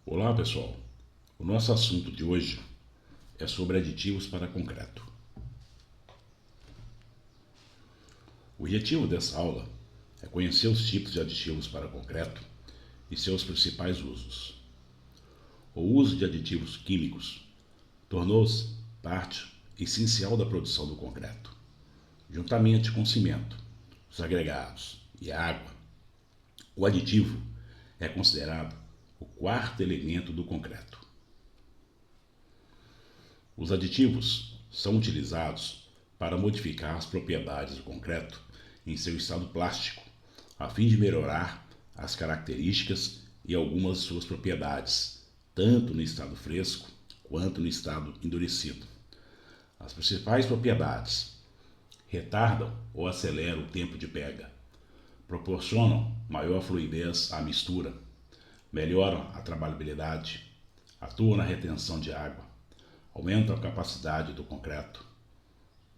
Olá pessoal, o nosso assunto de hoje é sobre aditivos para concreto. O objetivo dessa aula é conhecer os tipos de aditivos para concreto e seus principais usos. O uso de aditivos químicos tornou-se parte essencial da produção do concreto. Juntamente com o cimento, os agregados e a água, o aditivo é considerado o quarto elemento do concreto. Os aditivos são utilizados para modificar as propriedades do concreto em seu estado plástico, a fim de melhorar as características e algumas de suas propriedades, tanto no estado fresco quanto no estado endurecido. As principais propriedades: retardam ou aceleram o tempo de pega, proporcionam maior fluidez à mistura, melhoram a trabalhabilidade, atuam na retenção de água, aumentam a capacidade do concreto,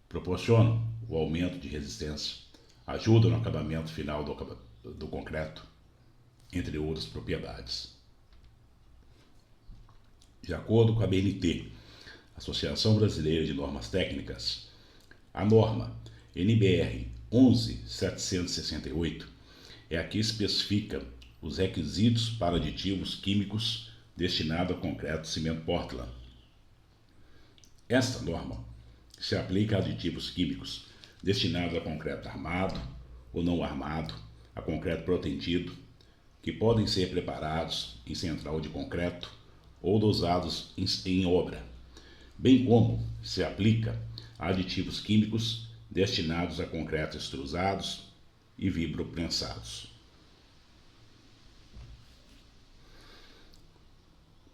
proporcionam o aumento de resistência, ajudam no acabamento final do concreto, entre outras propriedades. De acordo com a ABNT, Associação Brasileira de Normas Técnicas, a norma NBR 11768 é a que especifica os requisitos para aditivos químicos destinados a concreto e cimento Portland. Esta norma se aplica a aditivos químicos destinados a concreto armado ou não armado, a concreto protendido, que podem ser preparados em central de concreto ou dosados em obra, bem como se aplica a aditivos químicos destinados a concreto extrusados e vibroprensados.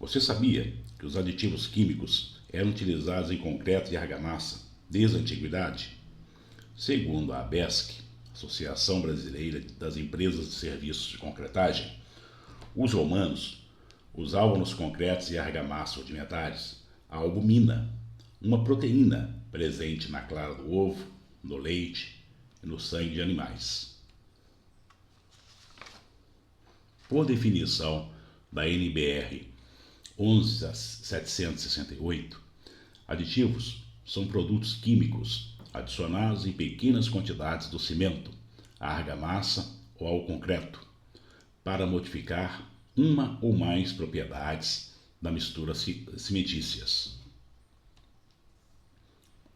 Você sabia que os aditivos químicos eram utilizados em concreto e argamassa desde a antiguidade? Segundo a ABESC, Associação Brasileira das Empresas de Serviços de Concretagem, os romanos usavam nos concretos e argamassa rudimentares a albumina, uma proteína presente na clara do ovo, no leite e no sangue de animais. Por definição da NBR 11768, aditivos são produtos químicos adicionados em pequenas quantidades do cimento, à argamassa ou ao concreto, para modificar uma ou mais propriedades da mistura cimentícias.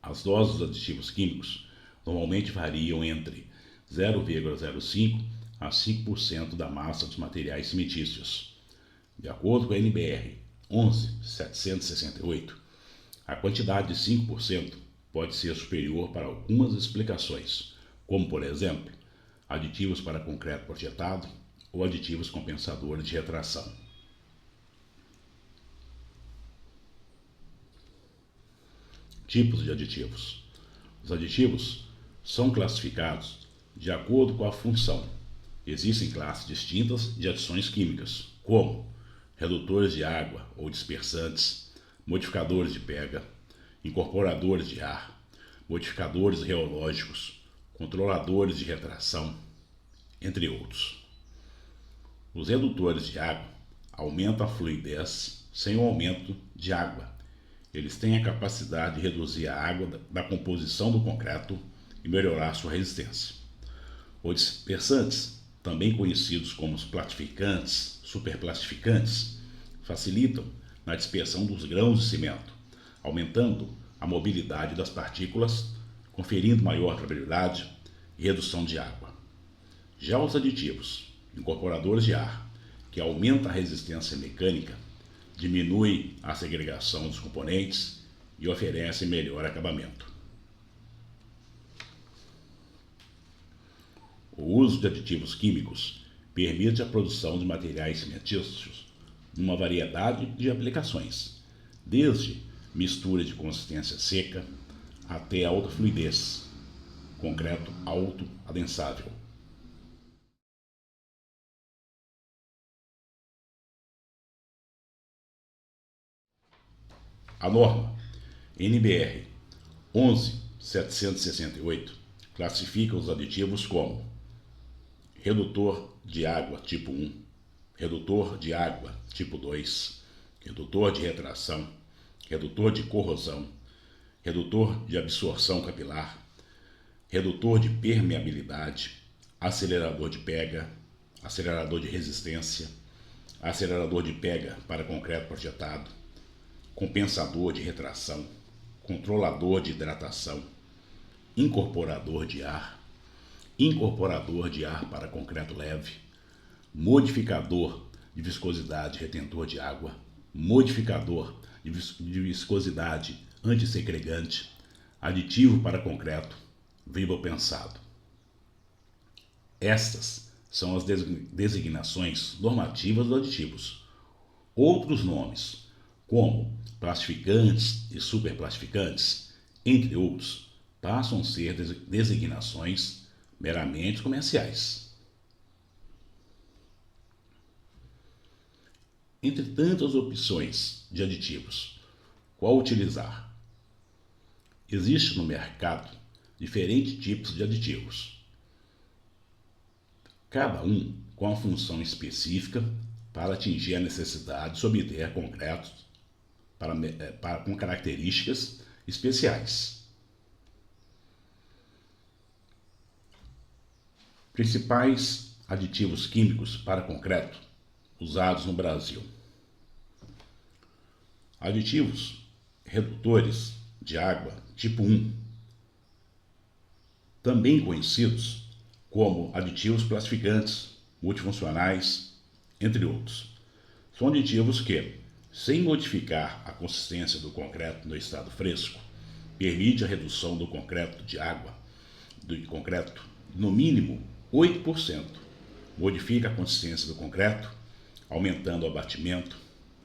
As doses dos aditivos químicos normalmente variam entre 0,05 a 5% da massa dos materiais cimentícios. De acordo com a NBR 11768, a quantidade de 5% pode ser superior para algumas explicações, como, por exemplo, aditivos para concreto projetado ou aditivos compensadores de retração. Tipos de aditivos. Os aditivos são classificados de acordo com a função. Existem classes distintas de adições químicas, como redutores de água ou dispersantes, modificadores de pega, incorporadores de ar, modificadores reológicos, controladores de retração, entre outros. Os redutores de água aumentam a fluidez sem o aumento de água. Eles têm a capacidade de reduzir a água da composição do concreto e melhorar sua resistência. Os dispersantes, também conhecidos como os plastificantes, superplastificantes, facilitam na dispersão dos grãos de cimento, aumentando a mobilidade das partículas, conferindo maior trabalhabilidade e redução de água. Já os aditivos, incorporadores de ar, que aumentam a resistência mecânica, diminuem a segregação dos componentes e oferecem melhor acabamento. O uso de aditivos químicos permite a produção de materiais cimentícios numa variedade de aplicações, desde mistura de consistência seca até alta fluidez, concreto alto adensável. A norma NBR 11768 classifica os aditivos como redutor de água tipo 1, redutor de água tipo 2, redutor de retração, redutor de corrosão, redutor de absorção capilar, redutor de permeabilidade, acelerador de pega, acelerador de resistência, acelerador de pega para concreto projetado, compensador de retração, controlador de hidratação, incorporador de ar para concreto leve, modificador de viscosidade retentor de água, modificador de viscosidade antissegregante, aditivo para concreto, vibropensado. Estas são as designações normativas dos aditivos. Outros nomes, como plastificantes e superplastificantes, entre outros, passam a ser designações meramente comerciais. Entre tantas opções de aditivos, qual utilizar? Existe no mercado diferentes tipos de aditivos, cada um com a função específica para atingir a necessidade de obter concretos com características especiais. Principais aditivos químicos para concreto usados no Brasil: aditivos redutores de água tipo 1, também conhecidos como aditivos plastificantes, multifuncionais, entre outros. São aditivos que, sem modificar a consistência do concreto no estado fresco, permite a redução do concreto de água, no mínimo 8%. Modifica a consistência do concreto, aumentando o abatimento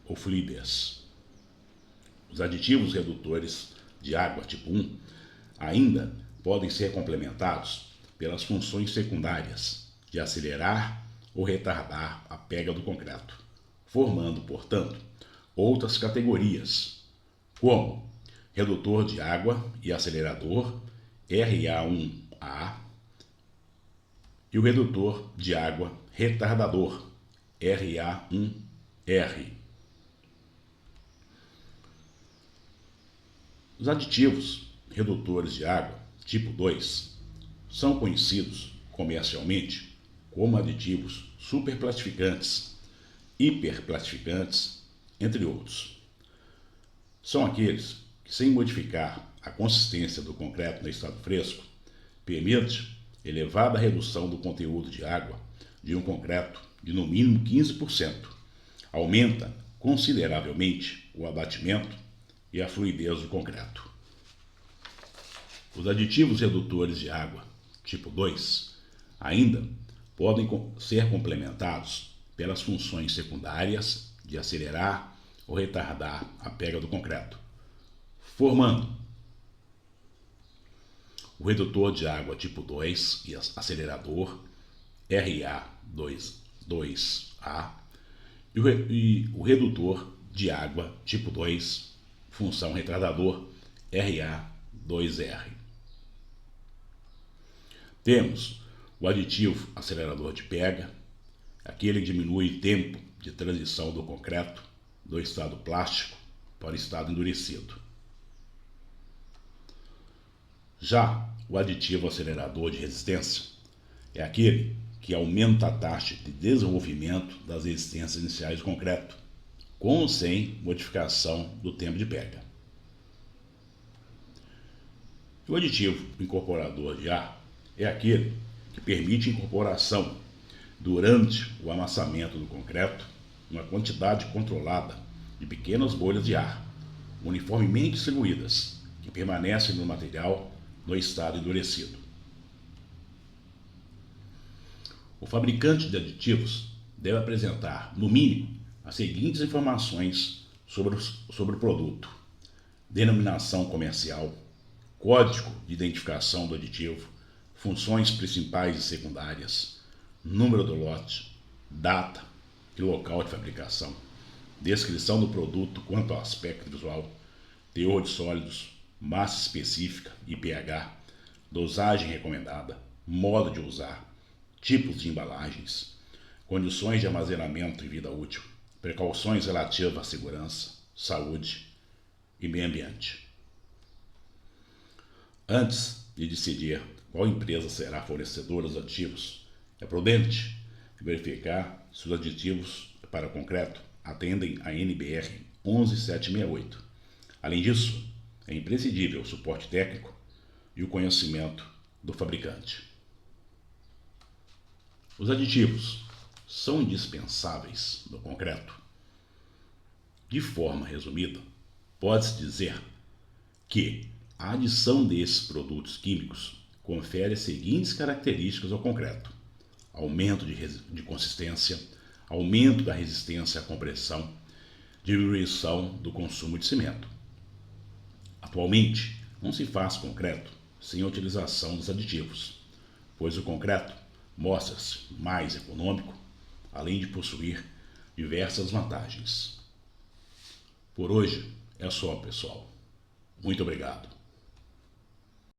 ou fluidez. Os aditivos redutores de água tipo 1 ainda podem ser complementados pelas funções secundárias de acelerar ou retardar a pega do concreto, formando, portanto, outras categorias, como redutor de água e acelerador RA1A e o redutor de água retardador RA1R. Os aditivos redutores de água tipo 2 são conhecidos comercialmente como aditivos superplastificantes, hiperplastificantes, entre outros. São aqueles que, sem modificar a consistência do concreto no estado fresco, permite elevada redução do conteúdo de água de um concreto de no mínimo 15%, aumenta consideravelmente o abatimento e a fluidez do concreto. Os aditivos redutores de água tipo 2 ainda podem ser complementados pelas funções secundárias de acelerar ou retardar a pega do concreto, formando o redutor de água tipo 2 e acelerador RA2A e o redutor de água tipo 2, função retardador RA2R. Temos o aditivo acelerador de pega, aquele que diminui o tempo de transição do concreto do estado plástico para o estado endurecido. Já o aditivo acelerador de resistência é aquele que aumenta a taxa de desenvolvimento das resistências iniciais do concreto, com ou sem modificação do tempo de pega. O aditivo incorporador de ar é aquele que permite incorporação durante o amassamento do concreto uma quantidade controlada de pequenas bolhas de ar, uniformemente distribuídas, que permanecem no material no estado endurecido. O fabricante de aditivos deve apresentar, no mínimo, as seguintes informações sobre o produto: denominação comercial, código de identificação do aditivo, funções principais e secundárias, número do lote, data e local de fabricação, descrição do produto quanto ao aspecto visual, teor de sólidos, massa específica e pH, dosagem recomendada, modo de usar, tipos de embalagens, condições de armazenamento e vida útil, precauções relativas à segurança, saúde e meio ambiente. Antes de decidir qual empresa será fornecedora dos aditivos, é prudente verificar se os aditivos para concreto atendem a NBR 11768. Além disso, é imprescindível o suporte técnico e o conhecimento do fabricante. Os aditivos são indispensáveis no concreto? De forma resumida, pode-se dizer que a adição desses produtos químicos confere as seguintes características ao concreto: aumento de consistência, aumento da resistência à compressão, diminuição do consumo de cimento. Atualmente, não se faz concreto sem a utilização dos aditivos, pois o concreto mostra-se mais econômico, além de possuir diversas vantagens. Por hoje é só, pessoal. Muito obrigado.